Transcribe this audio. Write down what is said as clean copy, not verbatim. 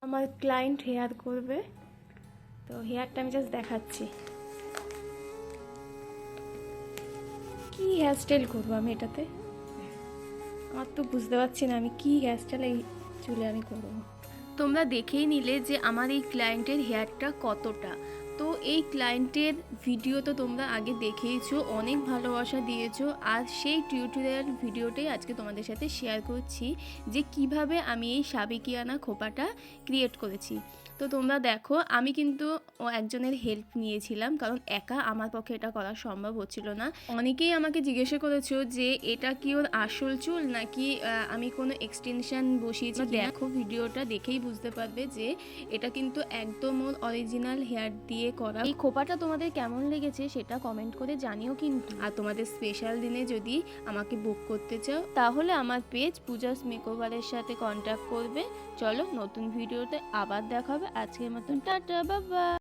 আমার client hair করবে, তো হেয়ারটা আমি জাস্ট দেখাচ্ছি কি হেয়ারস্টাইল করবো আমি এটাতে। আমার তো বুঝতে পারছি না আমি কি হেয়ারস্টাইল এই চুলে আমি করবো। তোমরা দেখেই নিলে যে আমার এই ক্লায়েন্টের হেয়ারটা কতটা। তো এই ক্লায়েন্টের ভিডিও তো তোমরা আগে দেখেইছো, অনেক ভালোবাসা দিয়েছো, আর সেই টিউটোরিয়াল ভিডিওটাই আজকে তোমাদের সাথে শেয়ার করছি যে কিভাবে আমি এই সাবেকিয়ানা খোপাটা ক্রিয়েট করেছি। তো তোমরা দেখো, আমি কিন্তু একজনের হেল্প নিয়েছিলাম, কারণ একা আমার পক্ষে এটা করা সম্ভব হচ্ছিল না। অনেকেই আমাকে জিজ্ঞাসা করেছো যে এটা কি ওর আসল চুল নাকি আমি কোনো এক্সটেনশন বসিয়েছি। দেখো ভিডিওটা দেখেই বুঝতে পারবে যে এটা কিন্তু একদম ওর অরিজিনাল হেয়ার দিয়ে করা। এই খোপাটা তোমাদের কেমন লেগেছে সেটা কমেন্ট করে জানিও কিন্তু। আর তোমাদের স্পেশাল দিনে যদি আমাকে বুক করতে চাও তাহলে আমার পেজ পূজাস মেকওভারের সাথে কন্ট্যাক্ট করবে। চলো নতুন ভিডিওতে আবার দেখা হবে, আজকের মতন টাটা, বাই বাই।